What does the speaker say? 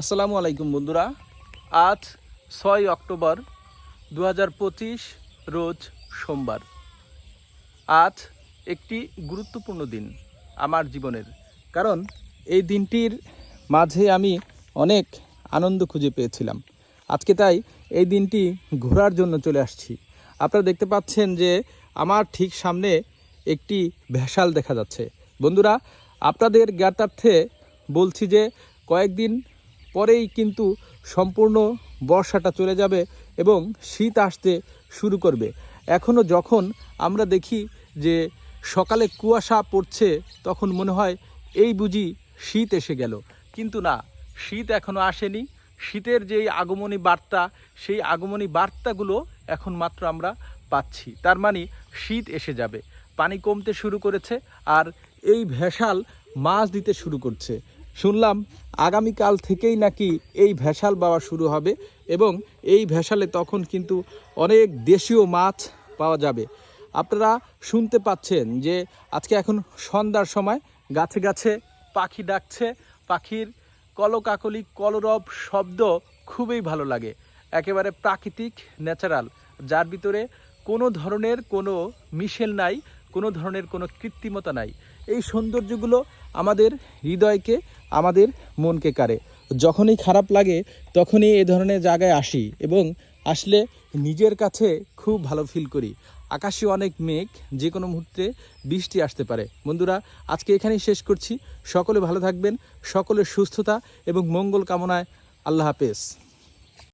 আসসালামু আলাইকুম বন্ধুরা। আজ 6 অক্টোবর 2025 রোজ সোমবার। আজ একটি গুরুত্বপূর্ণ দিন আমার জীবনের, কারণ এই দিনটির মাঝে আমি অনেক আনন্দ খুঁজে পেয়েছিলাম। আজকে তাই এই দিনটি ঘোরার জন্য চলে আসছি। আপনারা দেখতে পাচ্ছেন যে আমার ঠিক সামনে একটি ভেসাল দেখা যাচ্ছে। বন্ধুরা, আপনাদের জ্ঞাতার্থে বলছি যে কয়েকদিন পরেই কিন্তু সম্পূর্ণ বর্ষাটা চলে যাবে এবং শীত আসতে শুরু করবে। এখনও যখন আমরা দেখি যে সকালে কুয়াশা পড়ছে, তখন মনে হয় এই বুঝি শীত এসে গেল, কিন্তু না, শীত এখনও আসেনি। শীতের যেই আগমনী বার্তা, সেই আগমনী বার্তাগুলো এখন মাত্র আমরা পাচ্ছি। তার মানে শীত এসে যাবে, পানি কমতে শুরু করেছে, আর এই ভেসাল মাছ দিতে শুরু করছে। শুনলাম আগামীকাল থেকেই নাকি এই ভেসাল পাওয়া শুরু হবে এবং এই ভেসালে তখন কিন্তু অনেক দেশীয় মাছ পাওয়া যাবে। আপনারা শুনতে পাচ্ছেন যে আজকে এখন সন্ধ্যার সময় গাছে গাছে পাখি ডাকছে। পাখির কলকাকলি কলরব শব্দ খুবই ভালো লাগে, একেবারে প্রাকৃতিক, ন্যাচারাল, যার ভিতরে কোনো ধরনের কোনো মিশেল নাই, কোনো ধরনের কোনো কৃত্রিমতা নাই। এই সৌন্দর্যগুলো আমাদের হৃদয়কে, আমাদের মনকে কাড়ে। যখনই খারাপ লাগে তখনই এই ধরনের জায়গায় আসি এবং আসলে নিজের কাছে খুব ভালো ফিল করি। আকাশে অনেক মেঘ, যে কোনো মুহূর্তে বৃষ্টি আসতে পারে। বন্ধুরা, আজকে এখানেই শেষ করছি। সকলে ভালো থাকবেন, সকলের সুস্থতা এবং মঙ্গল কামনায়। আল্লাহ হাফেজ।